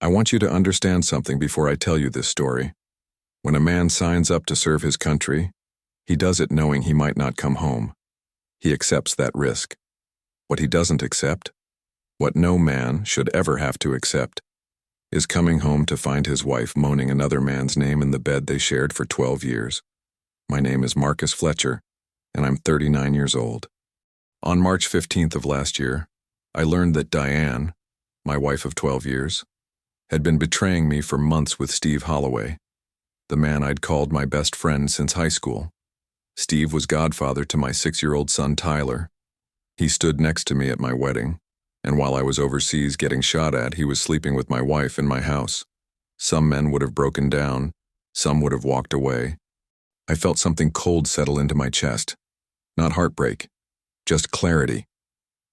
I want you to understand something before I tell you this story. When a man signs up to serve his country, he does it knowing he might not come home. He accepts that risk. What he doesn't accept, what no man should ever have to accept, is coming home to find his wife moaning another man's name in the bed they shared for 12 years. My name is Marcus Fletcher, and I'm 39 years old. On March 15th of last year, I learned that Diane, my wife of 12 years, had been betraying me for months with Steve Holloway, the man I'd called my best friend since high school. Steve was godfather to my 6-year-old son Tyler. He stood next to me at my wedding, and while I was overseas getting shot at, he was sleeping with my wife in my house. Some men would have broken down, some would have walked away. I felt something cold settle into my chest. Not heartbreak, just clarity.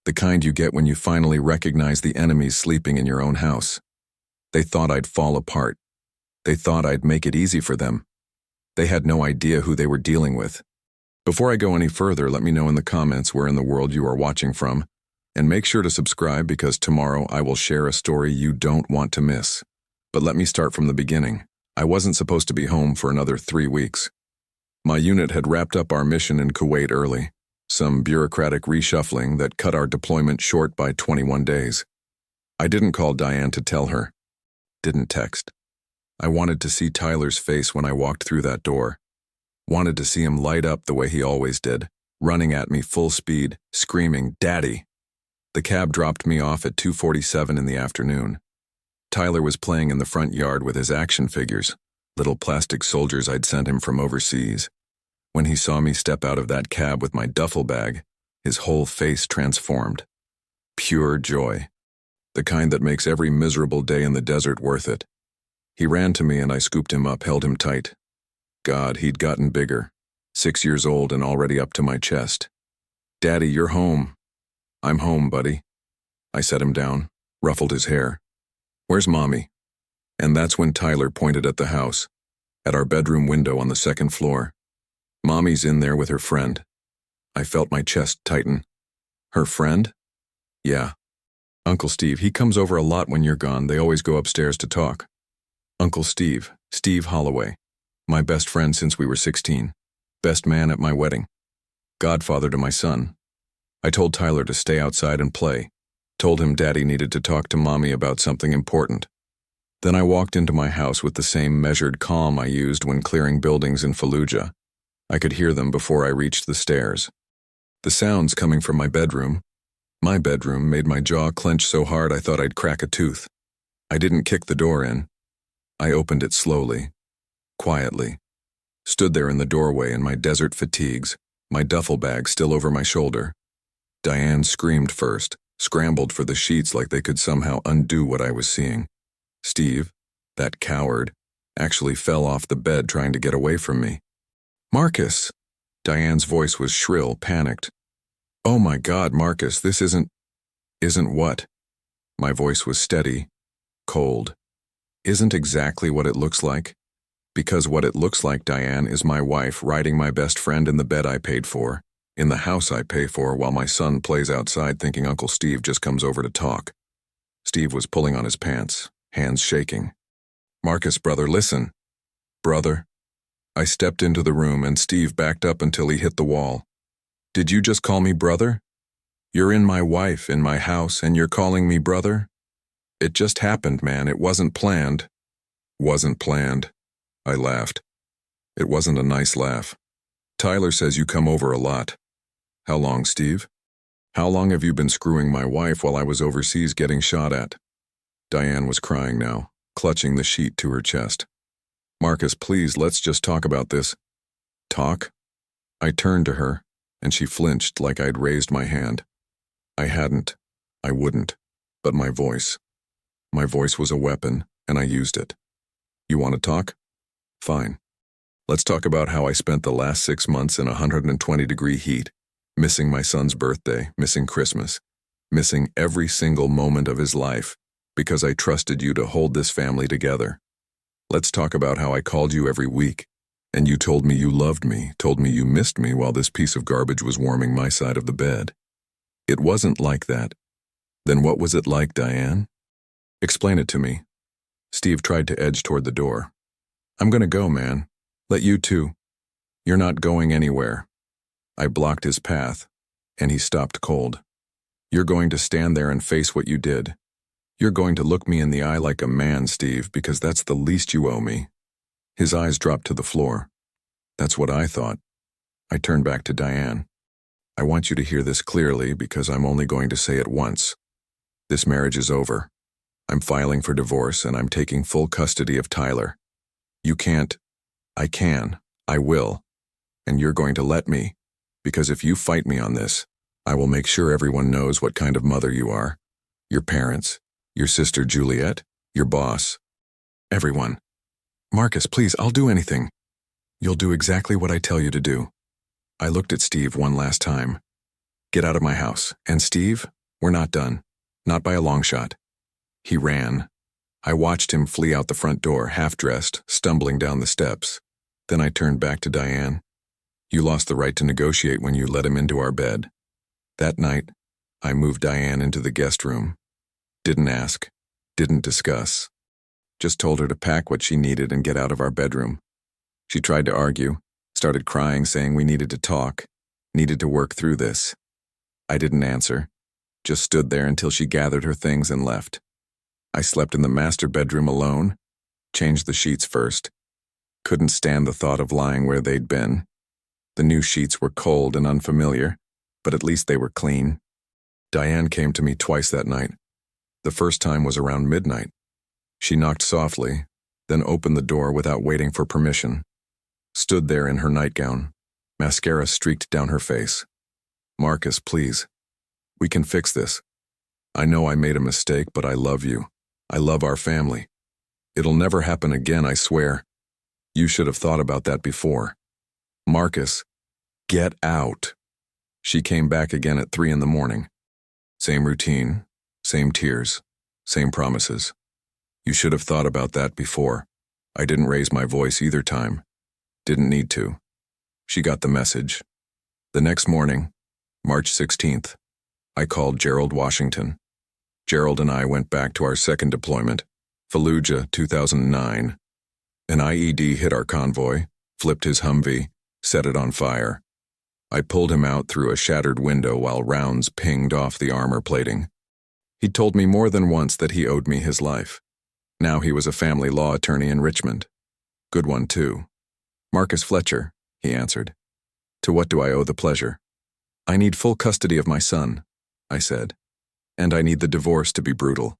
The kind you get when you finally recognize the enemies sleeping in your own house. They thought I'd fall apart. They thought I'd make it easy for them. They had no idea who they were dealing with. Before I go any further, let me know in the comments where in the world you are watching from, and make sure to subscribe because tomorrow I will share a story you don't want to miss. But let me start from the beginning. I wasn't supposed to be home for another 3 weeks. My unit had wrapped up our mission in Kuwait early, some bureaucratic reshuffling that cut our deployment short by 21 days. I didn't call Diane to tell her. Didn't text. I wanted to see Tyler's face when I walked through that door. Wanted to see him light up the way he always did, running at me full speed, screaming, "Daddy!" The cab dropped me off at 2:47 in the afternoon. Tyler was playing in the front yard with his action figures, little plastic soldiers I'd sent him from overseas. When he saw me step out of that cab with my duffel bag, his whole face transformed. Pure joy. The kind that makes every miserable day in the desert worth it. He ran to me and I scooped him up, held him tight. God, he'd gotten bigger, 6 years old and already up to my chest. "Daddy, you're home." "I'm home, buddy." I set him down, ruffled his hair. "Where's Mommy?" And that's when Tyler pointed at the house, at our bedroom window on the 2nd floor. "Mommy's in there with her friend." I felt my chest tighten. "Her friend?" "Yeah. Uncle Steve, he comes over a lot when you're gone. They always go upstairs to talk." Uncle Steve, Steve Holloway, my best friend since we were 16, best man at my wedding, godfather to my son. I told Tyler to stay outside and play, told him Daddy needed to talk to Mommy about something important. Then I walked into my house with the same measured calm I used when clearing buildings in Fallujah. I could hear them before I reached the stairs. The sounds coming from my bedroom made my jaw clench so hard I thought I'd crack a tooth. I didn't kick the door in. I opened it slowly, quietly, stood there in the doorway in my desert fatigues, my duffel bag still over my shoulder. Diane screamed first, scrambled for the sheets like they could somehow undo what I was seeing. Steve, that coward, actually fell off the bed trying to get away from me. "Marcus!" Diane's voice was shrill, panicked. "Oh my God, Marcus, this isn't what?" My voice was steady, cold. "Isn't exactly what it looks like? Because what it looks like, Diane, is my wife riding my best friend in the bed I paid for, in the house I pay for, while my son plays outside thinking Uncle Steve just comes over to talk." Steve was pulling on his pants, hands shaking. "Marcus, brother, listen." "Brother?" I stepped into the room and Steve backed up until he hit the wall. "Did you just call me brother? You're in my wife, in my house, and you're calling me brother? It just happened, man. It wasn't planned." "Wasn't planned." I laughed. It wasn't a nice laugh. "Tyler says you come over a lot." "How long, Steve? How long have you been screwing my wife while I was overseas getting shot at?" Diane was crying now, clutching the sheet to her chest. "Marcus, please, let's just talk about this." "Talk?" I turned to her, and she flinched like I'd raised my hand. I hadn't. I wouldn't. But my voice was a weapon, and I used it. "You want to talk? Fine. Let's talk about how I spent the last 6 months in 120-degree heat, missing my son's birthday, missing Christmas, missing every single moment of his life, because I trusted you to hold this family together. Let's talk about how I called you every week, and you told me you loved me, told me you missed me while this piece of garbage was warming my side of the bed. It wasn't like that. Then what was it like, Diane? Explain it to me. Steve tried to edge toward the door. I'm gonna go, man. Let you too. You're not going anywhere. I blocked his path, and he stopped cold. You're going to stand there and face what you did. You're going to look me in the eye like a man, Steve, because that's the least you owe me. His eyes dropped to the floor. That's what I thought. I turned back to Diane. I want you to hear this clearly because I'm only going to say it once. This marriage is over. I'm filing for divorce and I'm taking full custody of Tyler. You can't. I can. I will. And you're going to let me, because if you fight me on this, I will make sure everyone knows what kind of mother you are. Your parents, your sister Juliet, your boss. Everyone. Marcus, please, I'll do anything. You'll do exactly what I tell you to do. I looked at Steve one last time. Get out of my house. And Steve, we're not done. Not by a long shot. He ran. I watched him flee out the front door, half-dressed, stumbling down the steps. Then I turned back to Diane. You lost the right to negotiate when you let him into our bed. That night, I moved Diane into the guest room. Didn't ask. Didn't discuss. Just told her to pack what she needed and get out of our bedroom. She tried to argue, started crying, saying we needed to talk, needed to work through this. I didn't answer, just stood there until she gathered her things and left. I slept in the master bedroom alone, changed the sheets first. Couldn't stand the thought of lying where they'd been. The new sheets were cold and unfamiliar, but at least they were clean. Diane came to me twice that night. The first time was around midnight. She knocked softly, then opened the door without waiting for permission. Stood there in her nightgown, mascara streaked down her face. Marcus, please. We can fix this. I know I made a mistake, but I love you. I love our family. It'll never happen again, I swear. You should have thought about that before. Marcus, get out. She came back again at 3 a.m. Same routine, same tears, same promises. You should have thought about that before. I didn't raise my voice either time. Didn't need to. She got the message. The next morning, March 16th, I called Gerald Washington. Gerald and I went back to our second deployment, Fallujah, 2009. An IED hit our convoy, flipped his Humvee, set it on fire. I pulled him out through a shattered window while rounds pinged off the armor plating. He told me more than once that he owed me his life. Now he was a family law attorney in Richmond. Good one, too. Marcus Fletcher, he answered. To what do I owe the pleasure? I need full custody of my son, I said. And I need the divorce to be brutal.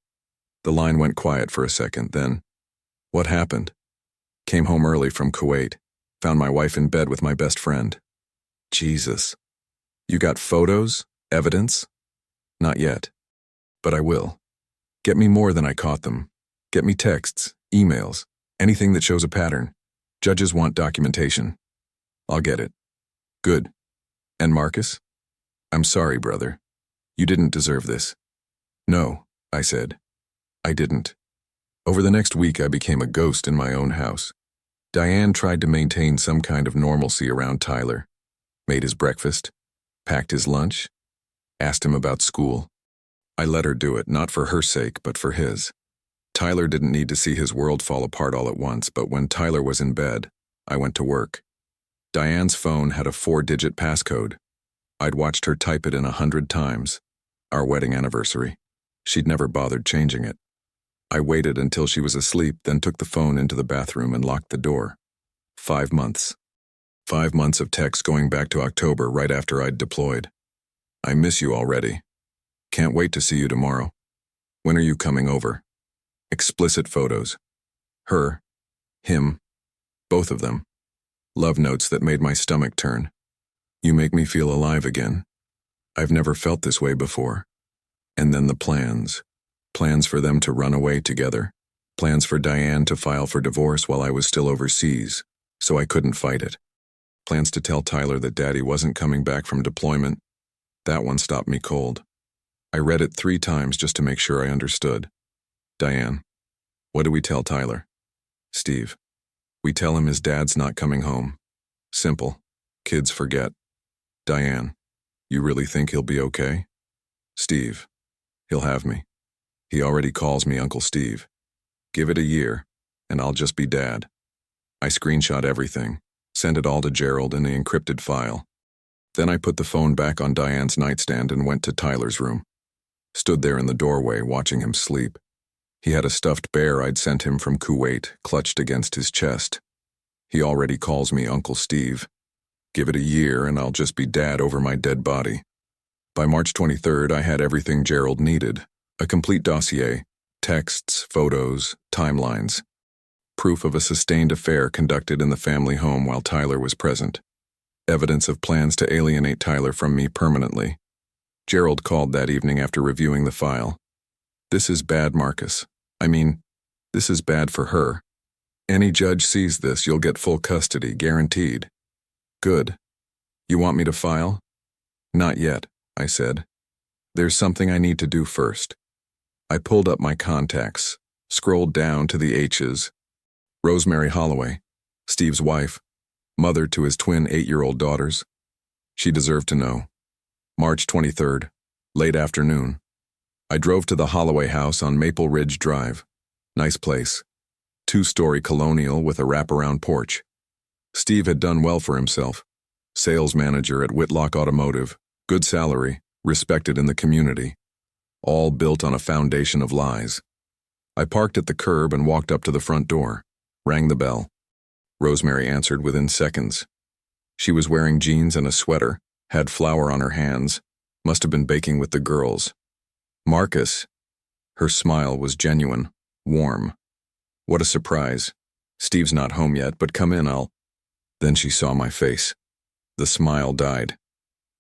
The line went quiet for a second, then, what happened? Came home early from Kuwait. Found my wife in bed with my best friend. Jesus. You got photos? Evidence? Not yet. But I will. Get me more than I caught them. Get me texts, emails, anything that shows a pattern. Judges want documentation. I'll get it. Good. And Marcus? I'm sorry, brother. You didn't deserve this. No, I said. I didn't. Over the next week, I became a ghost in my own house. Diane tried to maintain some kind of normalcy around Tyler. Made his breakfast, packed his lunch, asked him about school. I let her do it, not for her sake, but for his. Tyler didn't need to see his world fall apart all at once, but when Tyler was in bed, I went to work. Diane's phone had a 4-digit passcode. I'd watched her type it in 100 times. Our wedding anniversary. She'd never bothered changing it. I waited until she was asleep, then took the phone into the bathroom and locked the door. 5 months. 5 months of texts going back to October, right after I'd deployed. I miss you already. Can't wait to see you tomorrow. When are you coming over? Explicit photos. Her. Him. Both of them. Love notes that made my stomach turn. You make me feel alive again. I've never felt this way before. And then the plans. Plans for them to run away together. Plans for Diane to file for divorce while I was still overseas, so I couldn't fight it. Plans to tell Tyler that Daddy wasn't coming back from deployment. That one stopped me cold. I read it 3 times just to make sure I understood. Diane, what do we tell Tyler? Steve, we tell him his dad's not coming home. Simple. Kids forget. Diane, you really think he'll be okay? Steve, he'll have me. He already calls me Uncle Steve. Give it a year, and I'll just be dad. I screenshot everything, sent it all to Gerald in the encrypted file. Then I put the phone back on Diane's nightstand and went to Tyler's room. Stood there in the doorway, watching him sleep. He had a stuffed bear I'd sent him from Kuwait, clutched against his chest. He already calls me Uncle Steve. Give it a year, and I'll just be dad over my dead body. By March 23rd, I had everything Gerald needed. A complete dossier, texts, photos, timelines. Proof of a sustained affair conducted in the family home while Tyler was present. Evidence of plans to alienate Tyler from me permanently. Gerald called that evening after reviewing the file. This is bad, Marcus. I mean, this is bad for her. Any judge sees this, you'll get full custody, guaranteed. Good. You want me to file? Not yet, I said. There's something I need to do first. I pulled up my contacts, scrolled down to the H's. Rosemary Holloway, Steve's wife, mother to his twin 8-year-old daughters. She deserved to know. March 23rd, late afternoon. I drove to the Holloway house on Maple Ridge Drive. Nice place. 2-story colonial with a wraparound porch. Steve had done well for himself. Sales manager at Whitlock Automotive, good salary, respected in the community. All built on a foundation of lies. I parked at the curb and walked up to the front door. Rang the bell. Rosemary answered within seconds. She was wearing jeans and a sweater, had flour on her hands, must have been baking with the girls. Marcus. Her smile was genuine, warm. What a surprise. Steve's not home yet, but come in, I'll... Then she saw my face. The smile died.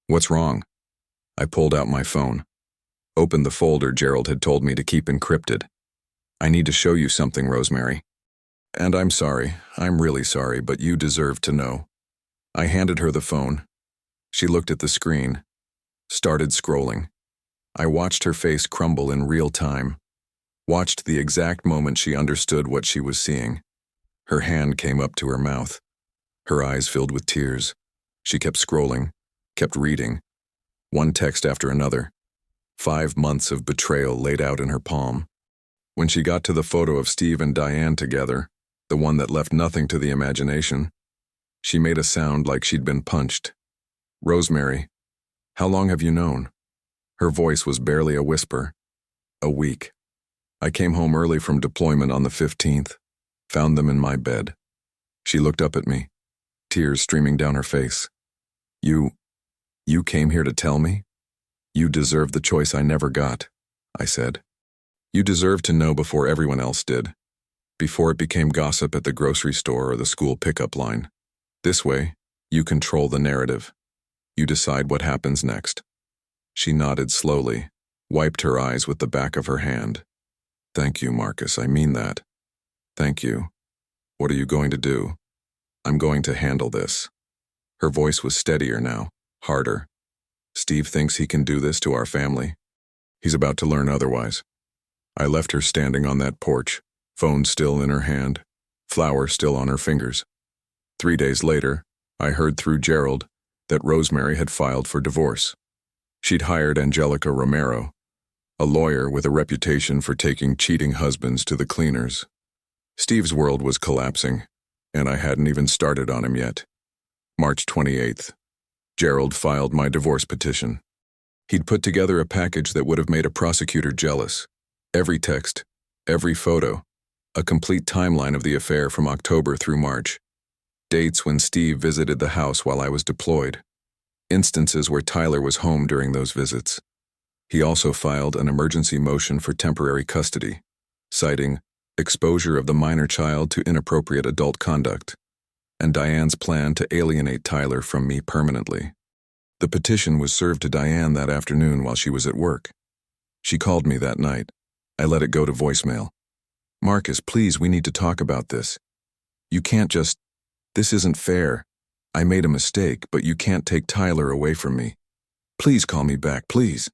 What's wrong? I pulled out my phone. Opened the folder Gerald had told me to keep encrypted. I need to show you something, Rosemary. And I'm sorry, I'm really sorry, but you deserve to know. I handed her the phone. She looked at the screen, started scrolling. I watched her face crumble in real time, watched the exact moment she understood what she was seeing. Her hand came up to her mouth. Her eyes filled with tears. She kept scrolling, kept reading. One text after another. 5 months of betrayal laid out in her palm. When she got to the photo of Steve and Diane together, the one that left nothing to the imagination, she made a sound like she'd been punched. Rosemary, how long have you known? Her voice was barely a whisper. A week. I came home early from deployment on the 15th, found them in my bed. She looked up at me, tears streaming down her face. You came here to tell me? You deserve the choice I never got, I said. You deserve to know before everyone else did, before it became gossip at the grocery store or the school pickup line. This way, you control the narrative. You decide what happens next. She nodded slowly, wiped her eyes with the back of her hand. Thank you, Marcus, I mean that. Thank you. What are you going to do? I'm going to handle this. Her voice was steadier now, harder. Steve thinks he can do this to our family. He's about to learn otherwise. I left her standing on that porch, phone still in her hand, flour still on her fingers. 3 days later, I heard through Gerald that Rosemary had filed for divorce. She'd hired Angelica Romero, a lawyer with a reputation for taking cheating husbands to the cleaners. Steve's world was collapsing, and I hadn't even started on him yet. March 28th. Gerald filed my divorce petition. He'd put together a package that would have made a prosecutor jealous. Every text, every photo, a complete timeline of the affair from October through March. Dates when Steve visited the house while I was deployed. Instances where Tyler was home during those visits. He also filed an emergency motion for temporary custody, citing exposure of the minor child to inappropriate adult conduct, and Diane's plan to alienate Tyler from me permanently. The petition was served to Diane that afternoon while she was at work. She called me that night. I let it go to voicemail. Marcus, please, we need to talk about this. You can't just... This isn't fair. I made a mistake, but you can't take Tyler away from me. Please call me back, please.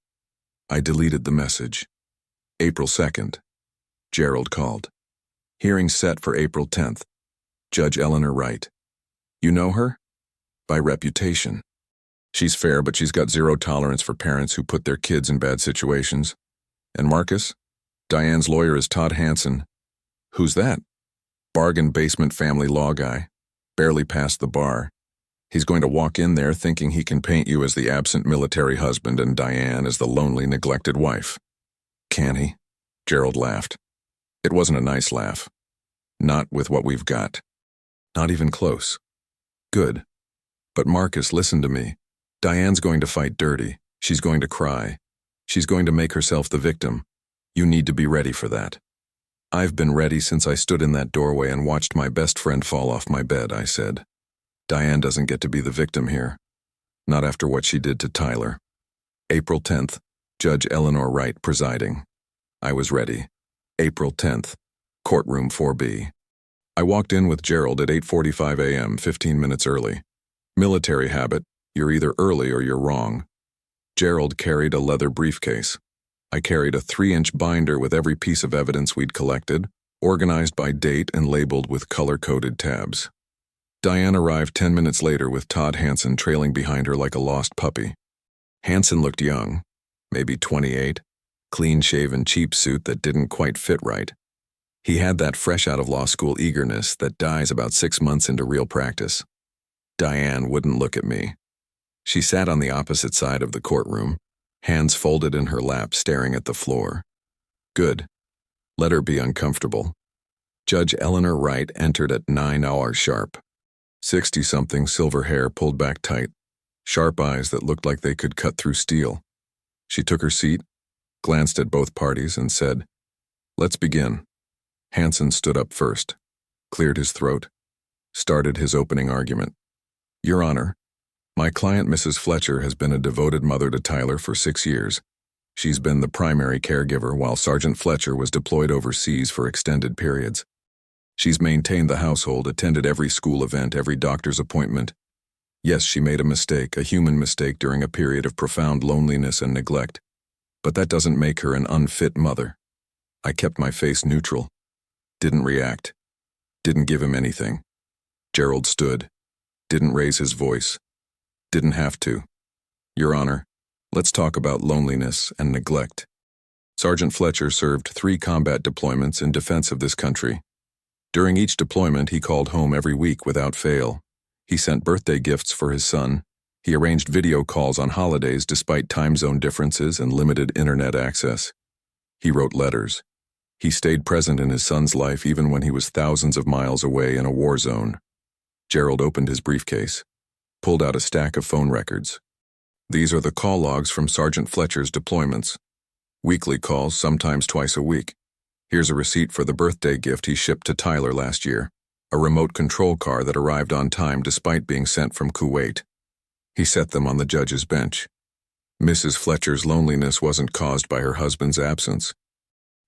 I deleted the message. April 2nd. Gerald called. Hearing set for April 10th. Judge Eleanor Wright. You know her? By reputation. She's fair, but she's got zero tolerance for parents who put their kids in bad situations. And Marcus? Diane's lawyer is Todd Hansen. Who's that? Bargain basement family law guy. Barely past the bar. He's going to walk in there thinking he can paint you as the absent military husband and Diane as the lonely, neglected wife. Can he? Gerald laughed. It wasn't a nice laugh. Not with what we've got. Not even close. Good. But Marcus, listen to me. Diane's going to fight dirty. She's going to cry. She's going to make herself the victim. You need to be ready for that. I've been ready since I stood in that doorway and watched my best friend fall off my bed, I said. Diane doesn't get to be the victim here. Not after what she did to Tyler. April 10th, Judge Eleanor Wright presiding. I was ready. April 10th, Courtroom 4B. I walked in with Gerald at 8:45 a.m., 15 minutes early. Military habit, you're either early or you're wrong. Gerald carried a leather briefcase. I carried a 3-inch binder with every piece of evidence we'd collected, organized by date and labeled with color-coded tabs. Diane arrived 10 minutes later with Todd Hansen trailing behind her like a lost puppy. Hansen looked young, maybe 28, clean-shaven cheap suit that didn't quite fit right. He had that fresh-out-of-law-school eagerness that dies about 6 months into real practice. Diane wouldn't look at me. She sat on the opposite side of the courtroom, hands folded in her lap, staring at the floor. Good. Let her be uncomfortable. Judge Eleanor Wright entered at 9 hours sharp. 60-something, silver hair pulled back tight, sharp eyes that looked like they could cut through steel. She took her seat, glanced at both parties, and said, "Let's begin." Hansen stood up first, cleared his throat, started his opening argument. Your Honor, my client, Mrs. Fletcher, has been a devoted mother to Tyler for 6 years. She's been the primary caregiver while Sergeant Fletcher was deployed overseas for extended periods. She's maintained the household, attended every school event, every doctor's appointment. Yes, she made a mistake, a human mistake during a period of profound loneliness and neglect. But that doesn't make her an unfit mother. I kept my face neutral. Didn't react. Didn't give him anything. Gerald stood. Didn't raise his voice. Didn't have to. Your Honor, let's talk about loneliness and neglect. Sergeant Fletcher served 3 combat deployments in defense of this country. During each deployment, he called home every week without fail. He sent birthday gifts for his son. He arranged video calls on holidays despite time zone differences and limited internet access. He wrote letters. He stayed present in his son's life even when he was thousands of miles away in a war zone. Gerald opened his briefcase, pulled out a stack of phone records. These are the call logs from Sergeant Fletcher's deployments. Weekly calls, sometimes twice a week. Here's a receipt for the birthday gift he shipped to Tyler last year, a remote control car that arrived on time despite being sent from Kuwait. He set them on the judge's bench. Mrs. Fletcher's loneliness wasn't caused by her husband's absence.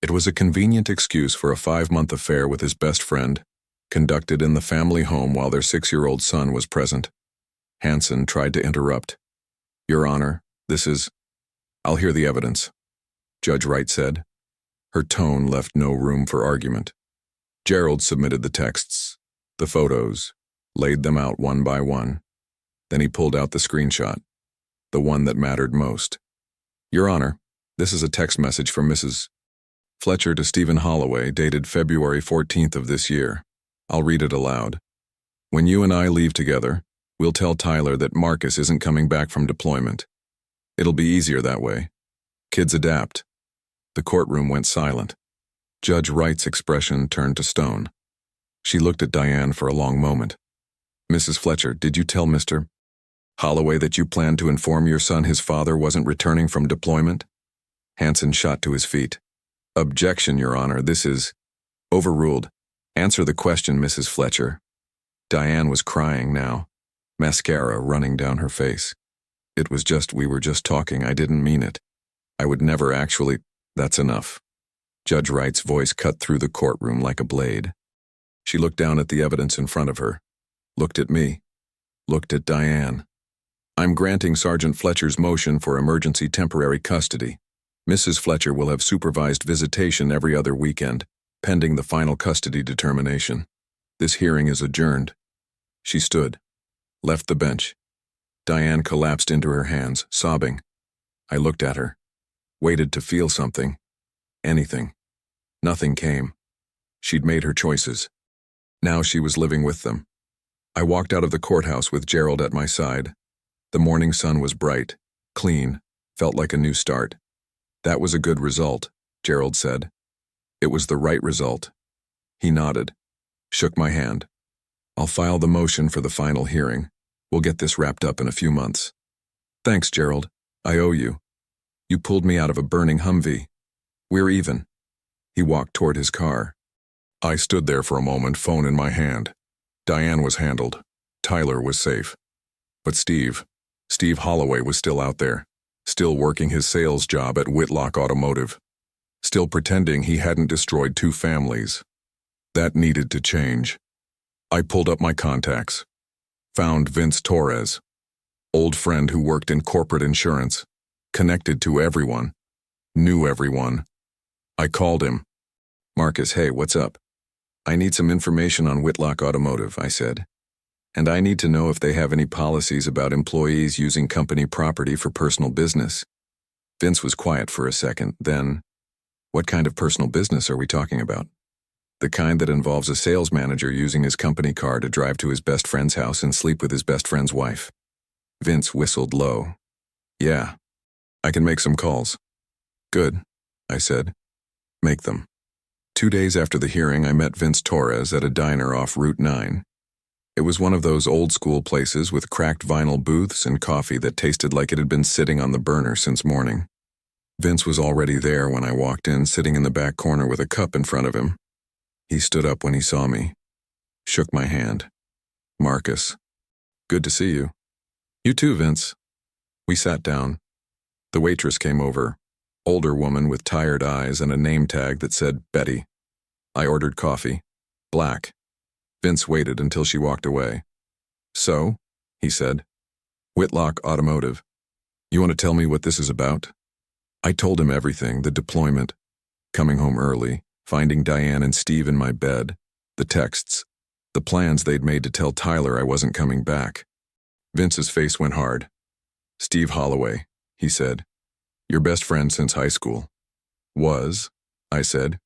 It was a convenient excuse for a 5-month affair with his best friend, conducted in the family home while their 6-year-old son was present. Hansen tried to interrupt. Your Honor, this is... I'll hear the evidence, Judge Wright said. Her tone left no room for argument. Gerald submitted the texts, the photos, laid them out one by one. Then he pulled out the screenshot, the one that mattered most. Your Honor, this is a text message from Mrs. Fletcher to Stephen Holloway, dated February 14th of this year. I'll read it aloud. When you and I leave together, we'll tell Tyler that Marcus isn't coming back from deployment. It'll be easier that way. Kids adapt. The courtroom went silent. Judge Wright's expression turned to stone. She looked at Diane for a long moment. Mrs. Fletcher, did you tell Mr. Holloway that you planned to inform your son his father wasn't returning from deployment? Hansen shot to his feet. Objection, Your Honor, this is... Overruled. Answer the question, Mrs. Fletcher. Diane was crying now, mascara running down her face. It was just, we were just talking, I didn't mean it. I would never actually... That's enough. Judge Wright's voice cut through the courtroom like a blade. She looked down at the evidence in front of her, looked at me, looked at Diane. I'm granting Sergeant Fletcher's motion for emergency temporary custody. Mrs. Fletcher will have supervised visitation every other weekend, pending the final custody determination. This hearing is adjourned. She stood, left the bench. Diane collapsed into her hands, sobbing. I looked at her, waited to feel something. Anything. Nothing came. She'd made her choices. Now she was living with them. I walked out of the courthouse with Gerald at my side. The morning sun was bright, clean, felt like a new start. That was a good result, Gerald said. It was the right result. He nodded, shook my hand. I'll file the motion for the final hearing. We'll get this wrapped up in a few months. Thanks, Gerald. I owe you. You pulled me out of a burning Humvee. We're even. He walked toward his car. I stood there for a moment, phone in my hand. Diane was handled. Tyler was safe. But Steve Holloway was still out there, still working his sales job at Whitlock Automotive, still pretending he hadn't destroyed 2 families. That needed to change. I pulled up my contacts. Found Vince Torres, old friend who worked in corporate insurance, connected to everyone, knew everyone. I called him. Marcus, hey, what's up? I need some information on Whitlock Automotive, I said. And I need to know if they have any policies about employees using company property for personal business. Vince was quiet for a second, then, what kind of personal business are we talking about? The kind that involves a sales manager using his company car to drive to his best friend's house and sleep with his best friend's wife. Vince whistled low. Yeah, I can make some calls. Good, I said. Make them. 2 days after the hearing, I met Vince Torres at a diner off Route 9. It was one of those old-school places with cracked vinyl booths and coffee that tasted like it had been sitting on the burner since morning. Vince was already there when I walked in, sitting in the back corner with a cup in front of him. He stood up when he saw me, shook my hand. Marcus. Good to see you. You too, Vince. We sat down. The waitress came over, older woman with tired eyes and a name tag that said Betty. I ordered coffee, black. Vince waited until she walked away. So, he said, Whitlock Automotive. You want to tell me what this is about? I told him everything, the deployment, coming home early, finding Diane and Steve in my bed, the texts, the plans they'd made to tell Tyler I wasn't coming back. Vince's face went hard. Steve Holloway, he said. Your best friend since high school. Was, I said.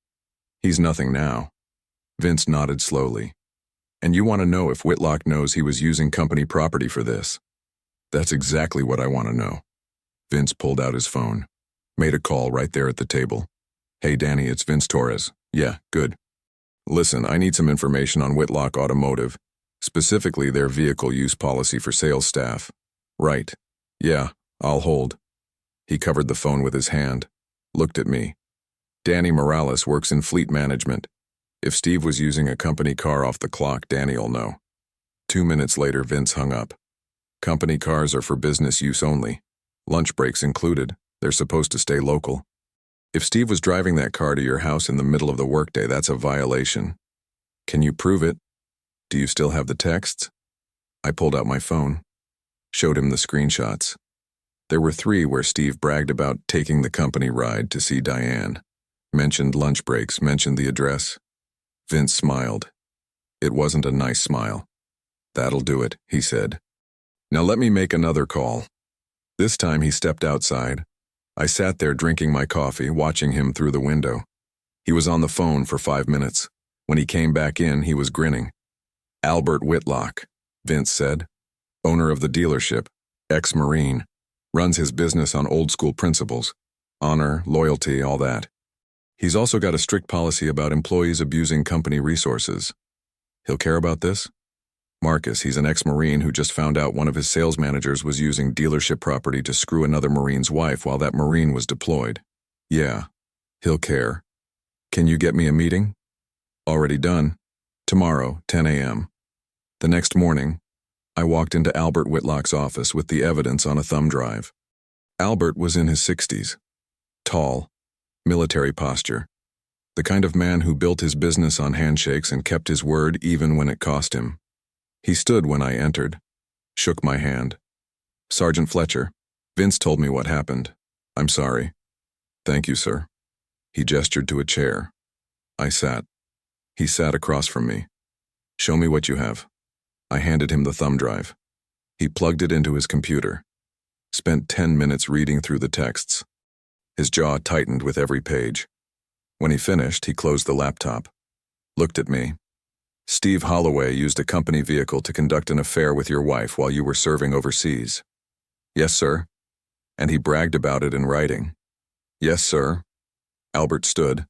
He's nothing now. Vince nodded slowly. And you want to know if Whitlock knows he was using company property for this? That's exactly what I want to know. Vince pulled out his phone. Made a call right there at the table. Hey, Danny, it's Vince Torres. Yeah, good. Listen, I need some information on Whitlock Automotive, specifically their vehicle use policy for sales staff. Right. Yeah, I'll hold. He covered the phone with his hand, looked at me. Danny Morales works in fleet management. If Steve was using a company car off the clock, Danny'll know. 2 minutes later, Vince hung up. Company cars are for business use only. Lunch breaks included. They're supposed to stay local. If Steve was driving that car to your house in the middle of the workday, that's a violation. Can you prove it? Do you still have the texts? I pulled out my phone, showed him the screenshots. There were 3 where Steve bragged about taking the company ride to see Diane, mentioned lunch breaks, mentioned the address. Vince smiled. It wasn't a nice smile. That'll do it, he said. Now let me make another call. This time he stepped outside. I sat there drinking my coffee, watching him through the window. He was on the phone for 5 minutes. When he came back in, he was grinning. Albert Whitlock, Vince said. Owner of the dealership, ex-Marine. Runs his business on old-school principles. Honor, loyalty, all that. He's also got a strict policy about employees abusing company resources. He'll care about this? Marcus, he's an ex-Marine who just found out one of his sales managers was using dealership property to screw another Marine's wife while that Marine was deployed. Yeah, he'll care. Can you get me a meeting? Already done. Tomorrow, 10 a.m. The next morning, I walked into Albert Whitlock's office with the evidence on a thumb drive. Albert was in his 60s. Tall, military posture. The kind of man who built his business on handshakes and kept his word even when it cost him. He stood when I entered, shook my hand. Sergeant Fletcher, Vince told me what happened. I'm sorry. Thank you, sir. He gestured to a chair. I sat. He sat across from me. Show me what you have. I handed him the thumb drive. He plugged it into his computer. Spent 10 minutes reading through the texts. His jaw tightened with every page. When he finished, he closed the laptop. looked at me. Steve Holloway used a company vehicle to conduct an affair with your wife while you were serving overseas. Yes, sir. And he bragged about it in writing. Yes, sir. Albert stood,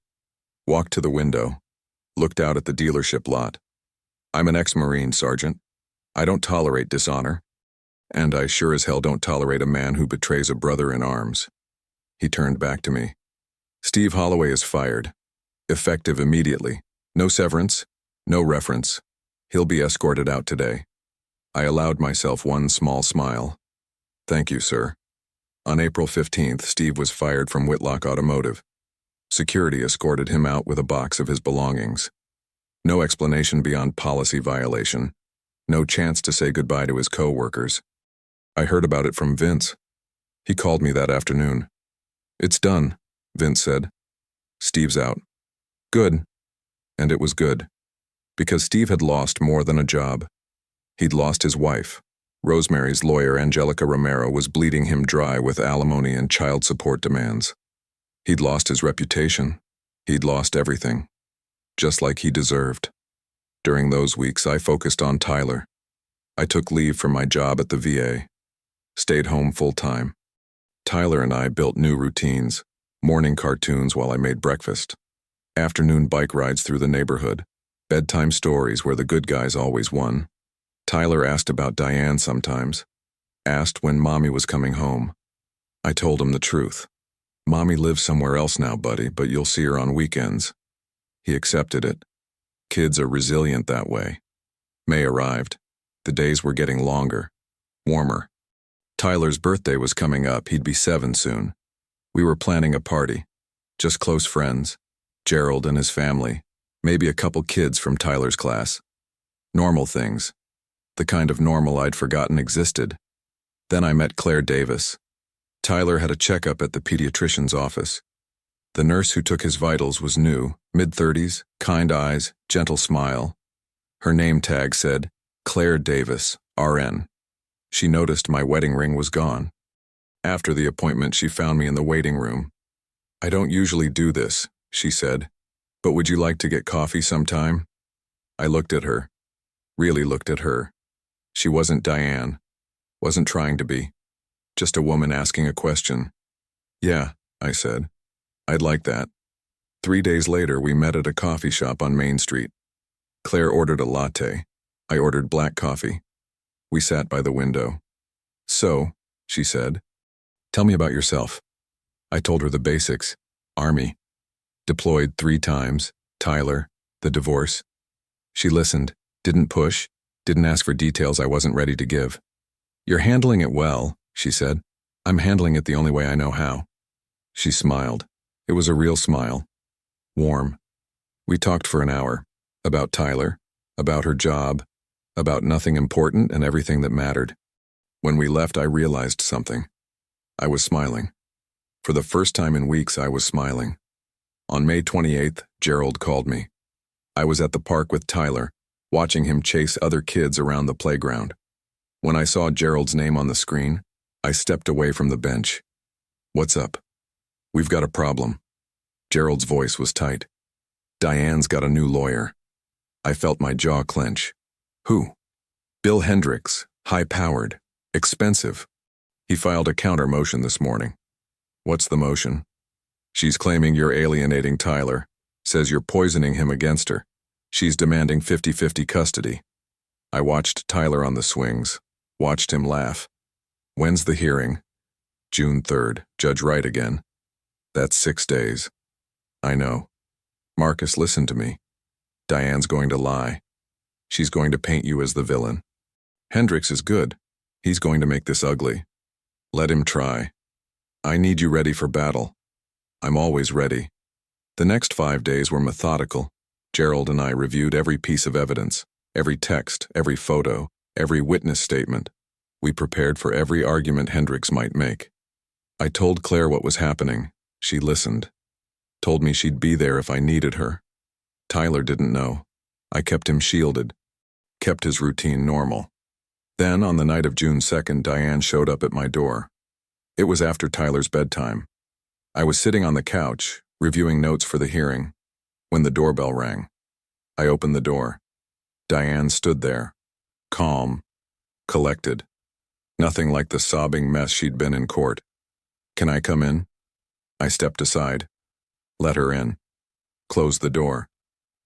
walked to the window, looked out at the dealership lot. I'm an ex-Marine, Sergeant. I don't tolerate dishonor. And I sure as hell don't tolerate a man who betrays a brother in arms. He turned back to me. Steve Holloway is fired. Effective immediately. No severance, no reference. He'll be escorted out today. I allowed myself one small smile. Thank you, sir. On April 15th, Steve was fired from Whitlock Automotive. Security escorted him out with a box of his belongings. No explanation beyond policy violation. No chance to say goodbye to his co-workers. I heard about it from Vince. He called me that afternoon. It's done, Vince said. Steve's out. Good. And it was good. Because Steve had lost more than a job. He'd lost his wife. Rosemary's lawyer, Angelica Romero, was bleeding him dry with alimony and child support demands. He'd lost his reputation. He'd lost everything. Just like he deserved. During those weeks, I focused on Tyler. I took leave from my job at the VA. Stayed home full-time. Tyler and I built new routines. Morning cartoons while I made breakfast. Afternoon bike rides through the neighborhood. Bedtime stories where the good guys always won. Tyler asked about Diane sometimes. Asked when Mommy was coming home. I told him the truth. Mommy lives somewhere else now, buddy, but you'll see her on weekends. He accepted it. Kids are resilient that way. May arrived. The days were getting longer. Warmer. Tyler's birthday was coming up. He'd be 7 soon. We were planning a party. Just close friends. Gerald and his family. Maybe a couple kids from Tyler's class. Normal things. The kind of normal I'd forgotten existed. Then I met Claire Davis. Tyler had a checkup at the pediatrician's office. The nurse who took his vitals was new, mid-30s, kind eyes, gentle smile. Her name tag said, Claire Davis, RN. She noticed my wedding ring was gone. After the appointment, she found me in the waiting room. I don't usually do this, she said, but would you like to get coffee sometime? I looked at her. Really looked at her. She wasn't Diane. Wasn't trying to be. Just a woman asking a question. Yeah, I said. I'd like that. 3 days later, we met at a coffee shop on Main Street. Claire ordered a latte. I ordered black coffee. We sat by the window. So, she said, tell me about yourself. I told her the basics. Army. Deployed 3 times. Tyler. The divorce. She listened, didn't push, didn't ask for details I wasn't ready to give. You're handling it well, she said. I'm handling it the only way I know how. She smiled. It was a real smile. Warm. We talked for an hour. About Tyler. About her job. About nothing important and everything that mattered. When we left, I realized something. I was smiling. For the first time in weeks, I was smiling. On May 28th, Gerald called me. I was at the park with Tyler, watching him chase other kids around the playground. When I saw Gerald's name on the screen, I stepped away from the bench. What's up? We've got a problem. Gerald's voice was tight. Diane's got a new lawyer. I felt my jaw clench. Who? Bill Hendricks, high-powered, expensive. He filed a counter motion this morning. What's the motion? She's claiming you're alienating Tyler, says you're poisoning him against her. She's demanding 50-50 custody. I watched Tyler on the swings, watched him laugh. When's the hearing? June 3rd, Judge Wright again. That's 6 days. I know. Marcus, listen to me. Diane's going to lie. She's going to paint you as the villain. Hendricks is good. He's going to make this ugly. Let him try. I need you ready for battle. I'm always ready. The next 5 days were methodical. Gerald and I reviewed every piece of evidence, every text, every photo, every witness statement. We prepared for every argument Hendricks might make. I told Claire what was happening. She listened. Told me she'd be there if I needed her. Tyler didn't know. I kept him shielded. Kept his routine normal. Then, on the night of June 2nd, Diane showed up at my door. It was after Tyler's bedtime. I was sitting on the couch, reviewing notes for the hearing, when the doorbell rang. I opened the door. Diane stood there, calm, collected. Nothing like the sobbing mess she'd been in court. "Can I come in?" I stepped aside. Let her in. Closed the door.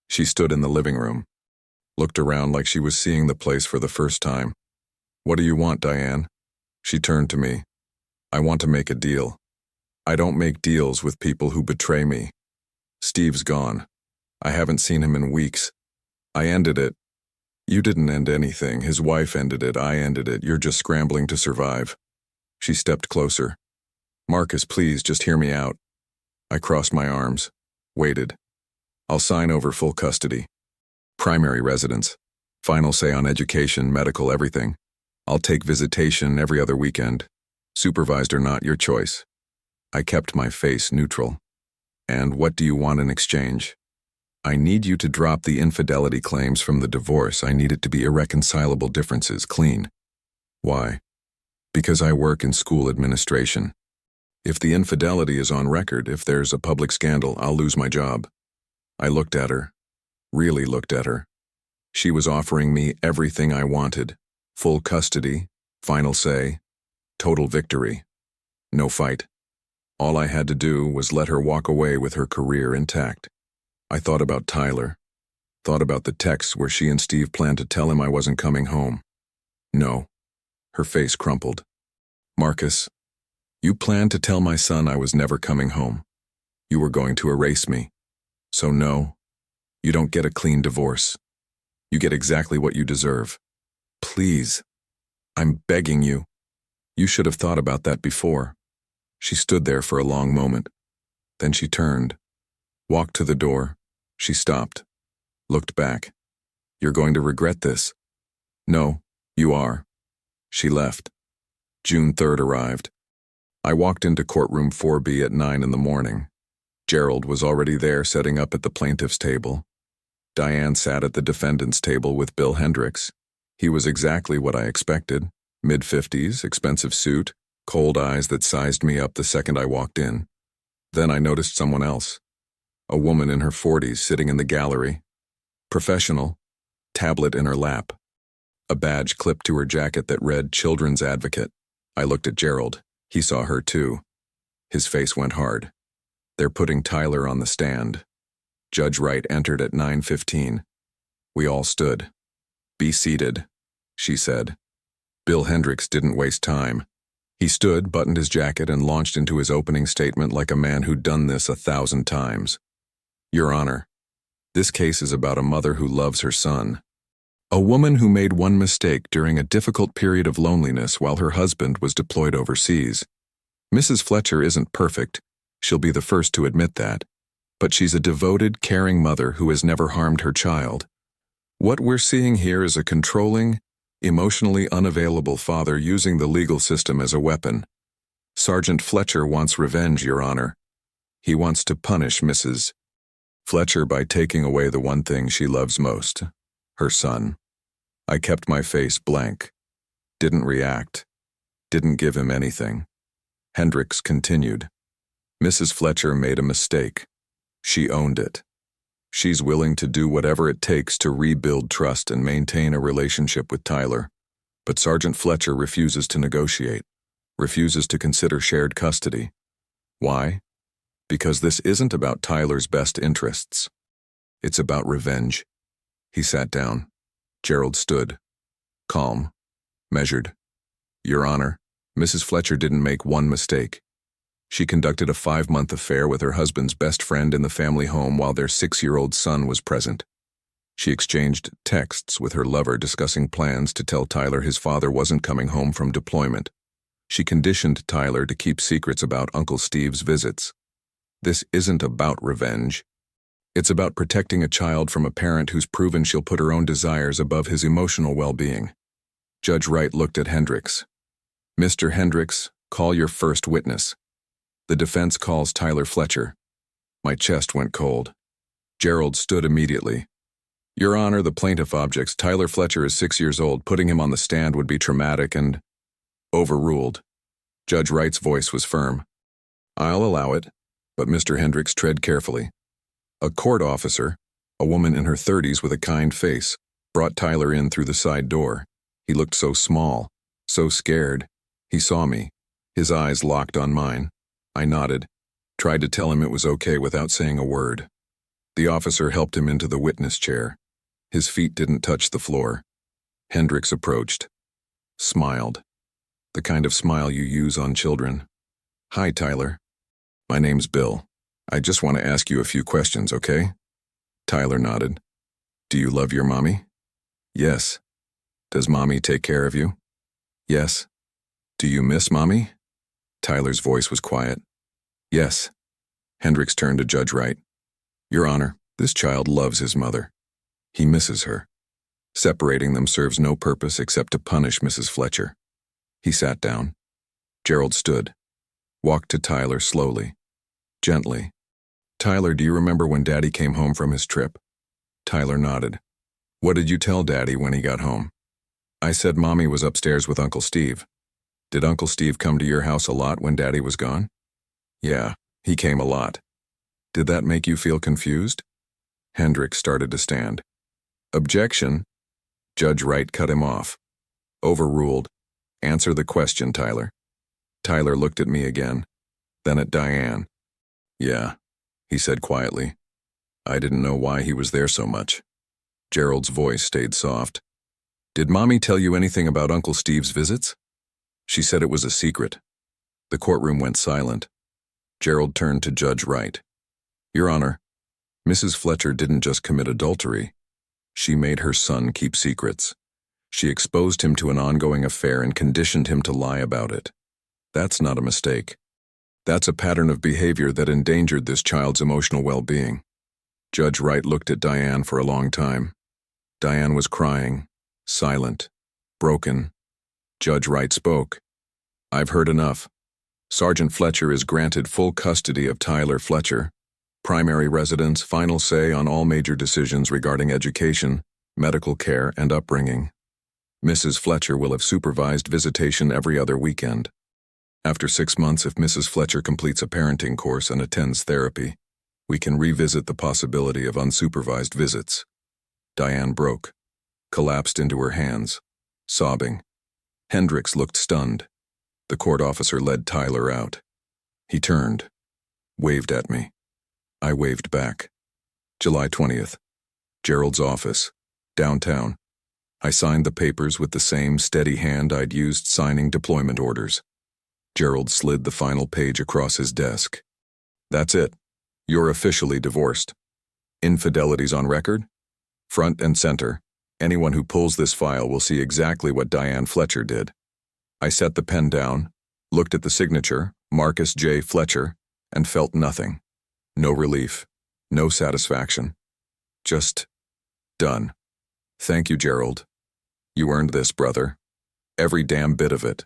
She stood in the living room. Looked around like she was seeing the place for the first time. "What do you want, Diane?" She turned to me. "I want to make a deal. I don't make deals with people who betray me. Steve's gone. I haven't seen him in weeks. I ended it. You didn't end anything. His wife ended it. I ended it. You're just scrambling to survive." She stepped closer. "Marcus, please, just hear me out." I crossed my arms. Waited. "I'll sign over full custody. Primary residence. Final say on education, medical, everything. I'll take visitation every other weekend. Supervised or not, your choice." I kept my face neutral. "And what do you want in exchange?" "I need you to drop the infidelity claims from the divorce. I need it to be irreconcilable differences, clean." "Why?" "Because I work in school administration. If the infidelity is on record, if there's a public scandal, I'll lose my job." I looked at her. Really looked at her. She was offering me everything I wanted. Full custody, final say, total victory. No fight. All I had to do was let her walk away with her career intact. I thought about Tyler. Thought about the texts where she and Steve planned to tell him I wasn't coming home. "No." Her face crumpled. "Marcus, you planned to tell my son I was never coming home. You were going to erase me. So no, you don't get a clean divorce. You get exactly what you deserve. Please, I'm begging you. You should have thought about that before." She stood there for a long moment. Then she turned, walked to the door. She stopped, looked back. "You're going to regret this." "No, you are." She left. June 3rd arrived. I walked into courtroom 4B at 9 in the morning. Gerald was already there setting up at the plaintiff's table. Diane sat at the defendant's table with Bill Hendricks. He was exactly what I expected. Mid-50s, expensive suit, cold eyes that sized me up the second I walked in. Then I noticed someone else. A woman in her 40s sitting in the gallery. Professional, tablet in her lap. A badge clipped to her jacket that read Children's Advocate. I looked at Gerald. He saw her too. His face went hard. "They're putting Tyler on the stand." Judge Wright entered at 9:15. We all stood. "Be seated," she said. Bill Hendricks didn't waste time. He stood, buttoned his jacket, and launched into his opening statement like a man who'd done this 1,000 times. "Your Honor, this case is about a mother who loves her son. A woman who made one mistake during a difficult period of loneliness while her husband was deployed overseas. Mrs. Fletcher isn't perfect. She'll be the first to admit that. But she's a devoted, caring mother who has never harmed her child. What we're seeing here is a controlling, emotionally unavailable father using the legal system as a weapon. Sergeant Fletcher wants revenge, Your Honor. He wants to punish Mrs. Fletcher by taking away the one thing she loves most, her son." I kept my face blank. Didn't react. Didn't give him anything. Hendricks continued. "Mrs. Fletcher made a mistake. She owned it. She's willing to do whatever it takes to rebuild trust and maintain a relationship with Tyler. But Sergeant Fletcher refuses to negotiate, refuses to consider shared custody. Why? Because this isn't about Tyler's best interests. It's about revenge." He sat down. Gerald stood. Calm. Measured. "Your Honor, Mrs. Fletcher didn't make one mistake. She conducted a 5-month affair with her husband's best friend in the family home while their 6-year-old son was present. She exchanged texts with her lover discussing plans to tell Tyler his father wasn't coming home from deployment. She conditioned Tyler to keep secrets about Uncle Steve's visits. This isn't about revenge. It's about protecting a child from a parent who's proven she'll put her own desires above his emotional well-being." Judge Wright looked at Hendricks. "Mr. Hendricks, call your first witness." The defense calls Tyler Fletcher. My chest went cold. Gerald stood immediately. "Your Honor, the plaintiff objects. Tyler Fletcher is 6 years old. Putting him on the stand would be traumatic and..." Overruled. Judge Wright's voice was firm. "I'll allow it, but Mr. Hendricks, tread carefully. A court officer, A woman in her 30s with a kind face brought Tyler in through the side door. He looked so small, so scared. He saw me. His eyes locked on mine. I nodded, tried to tell him it was okay without saying a word. The officer helped him into the witness chair. His feet didn't touch the floor. Hendricks approached. Smiled. The kind of smile you use on children. "Hi, Tyler. My name's Bill. I just want to ask you a few questions, okay?" Tyler nodded. "Do you love your mommy?" "Yes." "Does mommy take care of you?" "Yes." "Do you miss mommy?" Tyler's voice was quiet. "Yes." Hendricks turned to Judge Wright. "Your Honor, this child loves his mother. He misses her. Separating them serves no purpose except to punish Mrs. Fletcher." He sat down. Gerald stood, walked to Tyler slowly, gently. "Tyler, do you remember when Daddy came home from his trip?" Tyler nodded. "What did you tell Daddy when he got home?" "I said Mommy was upstairs with Uncle Steve." "Did Uncle Steve come to your house a lot when Daddy was gone?" "Yeah, he came a lot." "Did that make you feel confused?" Hendricks started to stand. "Objection." Judge Wright cut him off. "Overruled. Answer the question, Tyler." Tyler looked at me again, then at Diane. "Yeah," he said quietly. "I didn't know why he was there so much." Gerald's voice stayed soft. "Did Mommy tell you anything about Uncle Steve's visits?" "She said it was a secret." The courtroom went silent. Gerald turned to Judge Wright. "Your Honor, Mrs. Fletcher didn't just commit adultery. She made her son keep secrets. She exposed him to an ongoing affair and conditioned him to lie about it. That's not a mistake. That's a pattern of behavior that endangered this child's emotional well-being." Judge Wright looked at Diane for a long time. Diane was crying, silent, broken. Judge Wright spoke. "I've heard enough. Sergeant Fletcher is granted full custody of Tyler Fletcher. Primary residence, final say on all major decisions regarding education, medical care, and upbringing. Mrs. Fletcher will have supervised visitation every other weekend. After 6 months, if Mrs. Fletcher completes a parenting course and attends therapy, we can revisit the possibility of unsupervised visits." Diane broke, collapsed into her hands, sobbing. Hendricks looked stunned. The court officer led Tyler out. He turned, waved at me. I waved back. July 20th. Gerald's office, downtown. I signed the papers with the same steady hand I'd used signing deployment orders. Gerald slid the final page across his desk. "That's it. You're officially divorced. Infidelities on record? Front and center. Anyone who pulls this file will see exactly what Diane Fletcher did." I set the pen down, looked at the signature, Marcus J. Fletcher, and felt nothing. No relief, no satisfaction. Just done. "Thank you, Gerald. You earned this, brother. Every damn bit of it."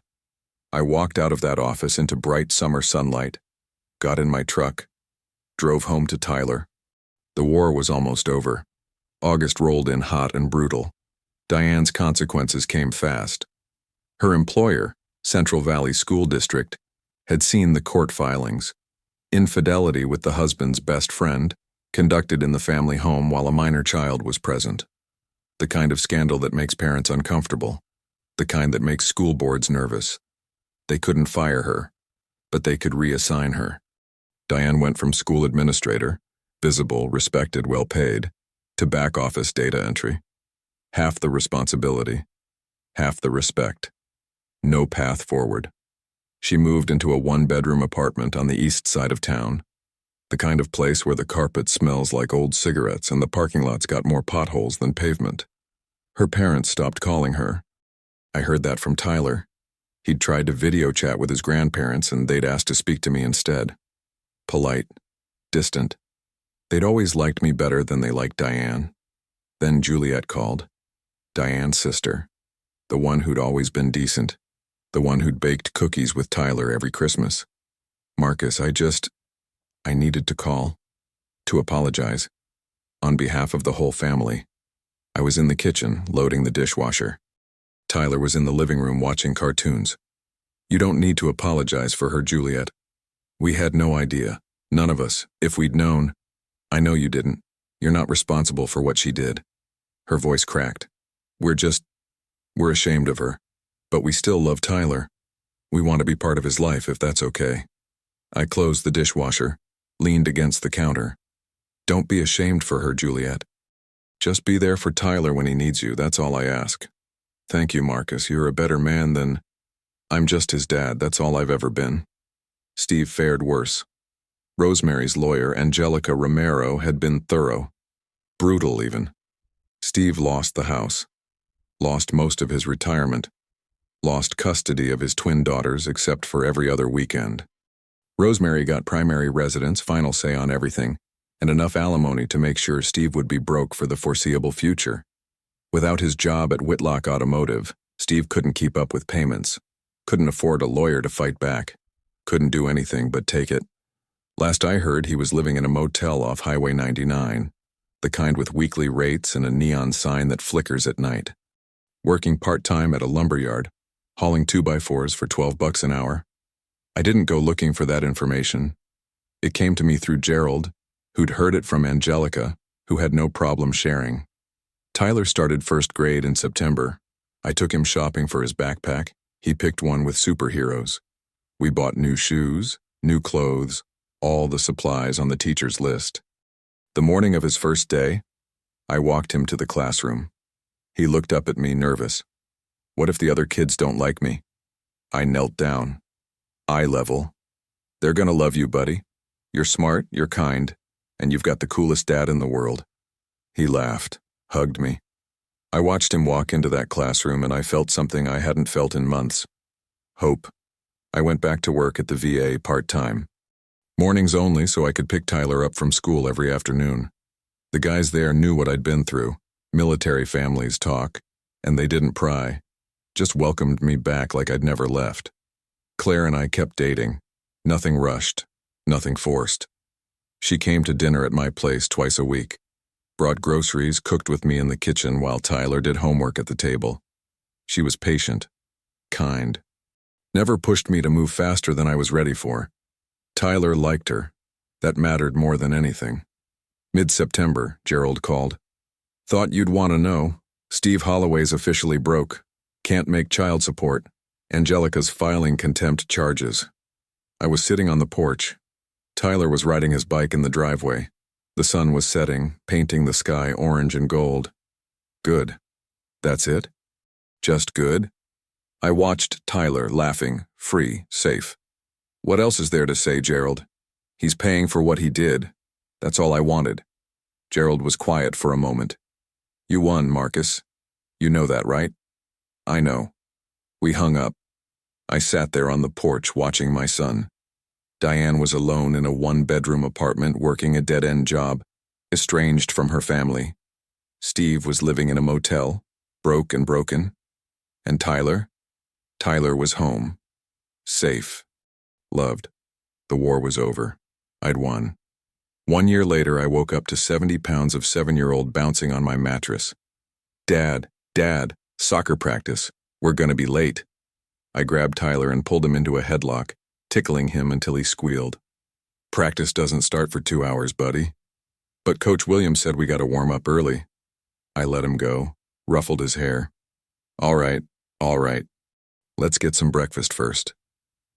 I walked out of that office into bright summer sunlight, got in my truck, drove home to Tyler. The war was almost over. August rolled in hot and brutal. Diane's consequences came fast. Her employer, Central Valley School District, had seen the court filings. Infidelity with the husband's best friend, conducted in the family home while a minor child was present. The kind of scandal that makes parents uncomfortable. The kind that makes school boards nervous. They couldn't fire her, but they could reassign her. Diane went from school administrator, visible, respected, well-paid, to back office data entry. Half the responsibility, half the respect. No path forward. She moved into a one-bedroom apartment on the east side of town, the kind of place where the carpet smells like old cigarettes and the parking lot's got more potholes than pavement. Her parents stopped calling her. I heard that from Tyler. He'd tried to video chat with his grandparents and they'd asked to speak to me instead. Polite, distant. They'd always liked me better than they liked Diane. Then Juliet called. Diane's sister. The one who'd always been decent. The one who'd baked cookies with Tyler every Christmas. "Marcus, I needed to call. To apologize. On behalf of the whole family." I was in the kitchen, loading the dishwasher. Tyler was in the living room watching cartoons. "You don't need to apologize for her, Juliet. We had no idea. None of us. If we'd known." "I know you didn't. You're not responsible for what she did. Her voice cracked. We're ashamed of her. But we still love Tyler. We want to be part of his life if that's okay. I closed the dishwasher, leaned against the counter. Don't be ashamed for her, Juliet. Just be there for Tyler when he needs you, that's all I ask. Thank you, Marcus, you're a better man than... I'm just his dad, that's all I've ever been. Steve fared worse. Rosemary's lawyer, Angelica Romero, had been thorough. Brutal, even. Steve lost the house. Lost most of his retirement. Lost custody of his twin daughters except for every other weekend. Rosemary got primary residence, final say on everything, and enough alimony to make sure Steve would be broke for the foreseeable future. Without his job at Whitlock Automotive, Steve couldn't keep up with payments, couldn't afford a lawyer to fight back, couldn't do anything but take it. Last I heard, he was living in a motel off Highway 99, the kind with weekly rates and a neon sign that flickers at night. Working part-time at a lumberyard, hauling 2x4s for $12 an hour. I didn't go looking for that information. It came to me through Gerald, who'd heard it from Angelica, who had no problem sharing. Tyler started first grade in September. I took him shopping for his backpack. He picked one with superheroes. We bought new shoes, new clothes, all the supplies on the teacher's list. The morning of his first day, I walked him to the classroom. He looked up at me, nervous. What if the other kids don't like me? I knelt down. Eye level. They're gonna love you, buddy. You're smart, you're kind, and you've got the coolest dad in the world. He laughed, hugged me. I watched him walk into that classroom and I felt something I hadn't felt in months. Hope. I went back to work at the VA part-time. Mornings only so I could pick Tyler up from school every afternoon. The guys there knew what I'd been through. Military families talk, and they didn't pry. Just welcomed me back like I'd never left. Claire and I kept dating. Nothing rushed, nothing forced. She came to dinner at my place twice a week. Brought groceries, cooked with me in the kitchen while Tyler did homework at the table. She was patient, kind. Never pushed me to move faster than I was ready for. Tyler liked her. That mattered more than anything. Mid-September, Gerald called. Thought you'd want to know. Steve Holloway's officially broke. Can't make child support. Angelica's filing contempt charges. I was sitting on the porch. Tyler was riding his bike in the driveway. The sun was setting, painting the sky orange and gold. Good. That's it? Just good? I watched Tyler, laughing, free, safe. What else is there to say, Gerald? He's paying for what he did. That's all I wanted. Gerald was quiet for a moment. You won, Marcus. You know that, right? I know. We hung up. I sat there on the porch watching my son. Diane was alone in a one-bedroom apartment working a dead-end job, estranged from her family. Steve was living in a motel, broke and broken. And Tyler? Tyler was home. Safe. Loved. The war was over. I'd won. 1 year later, I woke up to 70 pounds of 7-year-old bouncing on my mattress. Dad, soccer practice. We're gonna be late. I grabbed Tyler and pulled him into a headlock, tickling him until he squealed. Practice doesn't start for 2 hours, buddy. But Coach Williams said we gotta warm up early. I let him go, ruffled his hair. All right. Let's get some breakfast first.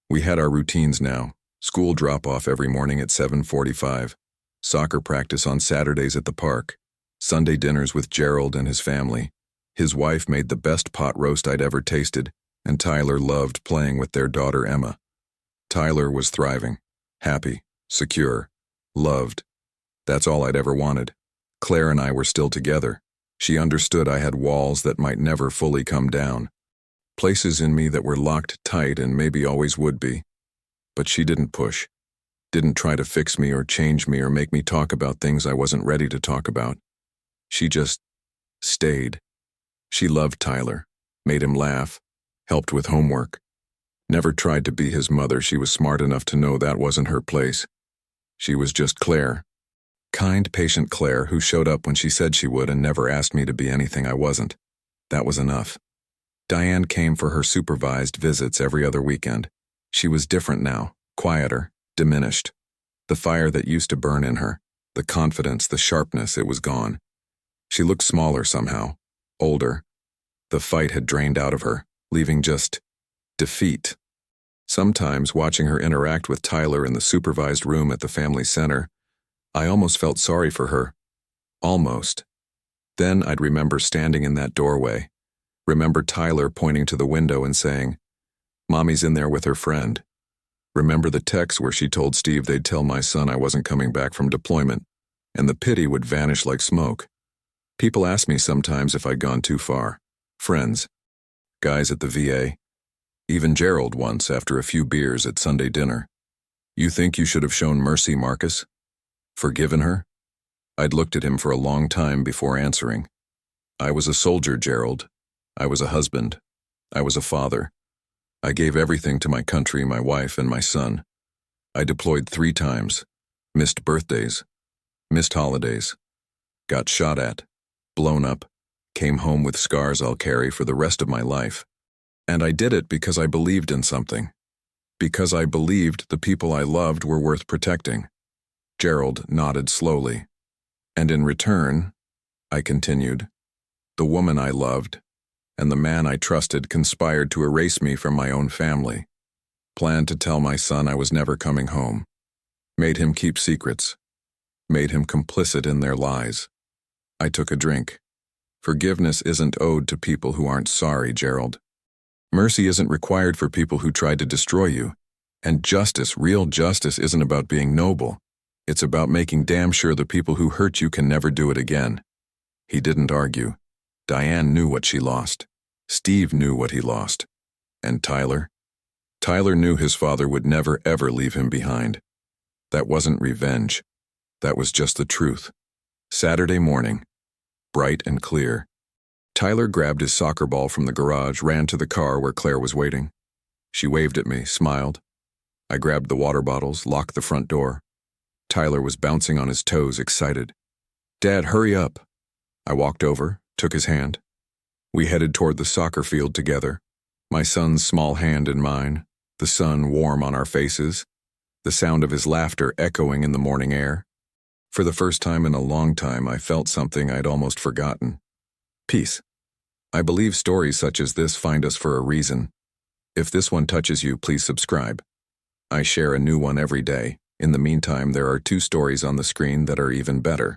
We had our routines now. School drop-off every morning at 7:45. Soccer practice on Saturdays at the park. Sunday dinners with Gerald and his family. His wife made the best pot roast I'd ever tasted, and Tyler loved playing with their daughter Emma. Tyler was thriving, happy, secure, loved. That's all I'd ever wanted. Claire and I were still together. She understood I had walls that might never fully come down. Places in me that were locked tight and maybe always would be. But she didn't push. Didn't try to fix me or change me or make me talk about things I wasn't ready to talk about. She just stayed. She loved Tyler, made him laugh, helped with homework. Never tried to be his mother. She was smart enough to know that wasn't her place. She was just Claire. Kind, patient Claire who showed up when she said she would and never asked me to be anything I wasn't. That was enough. Diane came for her supervised visits every other weekend. She was different now, quieter, diminished. The fire that used to burn in her, The confidence, the sharpness, it was gone. She looked smaller somehow, older. The fight had drained out of her, leaving just defeat. Sometimes, watching her interact with Tyler in the supervised room at the family center, I almost felt sorry for her. Almost. Then I'd remember standing in that doorway, remember Tyler pointing to the window and saying, "Mommy's in there with her friend." Remember the text where she told Steve they'd tell my son I wasn't coming back from deployment, and the pity would vanish like smoke. People ask me sometimes if I'd gone too far. Friends, guys at the VA, even Gerald once after a few beers at Sunday dinner. "You think you should have shown mercy, Marcus? Forgiven her?" I'd looked at him for a long time before answering. I was a soldier, Gerald. I was a husband. I was a father. I gave everything to my country, my wife, and my son. I deployed 3 times, missed birthdays, missed holidays, got shot at, blown up, came home with scars I'll carry for the rest of my life. And I did it because I believed in something. Because I believed the people I loved were worth protecting. Gerald nodded slowly. And in return, I continued, the woman I loved and the man I trusted conspired to erase me from my own family, planned to tell my son I was never coming home, made him keep secrets, made him complicit in their lies. I took a drink. Forgiveness isn't owed to people who aren't sorry, Gerald. Mercy isn't required for people who tried to destroy you. And justice, real justice, isn't about being noble. It's about making damn sure the people who hurt you can never do it again. He didn't argue. Diane knew what she lost. Steve knew what he lost. And Tyler? Tyler knew his father would never ever leave him behind. That wasn't revenge. That was just the truth. Saturday morning, bright and clear. Tyler grabbed his soccer ball from the garage, ran to the car where Claire was waiting. She waved at me, smiled. I grabbed the water bottles, locked the front door. Tyler was bouncing on his toes, excited. "Dad, hurry up." I walked over, took his hand. We headed toward the soccer field together, my son's small hand in mine, the sun warm on our faces, the sound of his laughter echoing in the morning air. For the first time in a long time, I felt something I'd almost forgotten. Peace. I believe stories such as this find us for a reason. If this one touches you, please subscribe. I share a new one every day. In the meantime, there are 2 stories on the screen that are even better.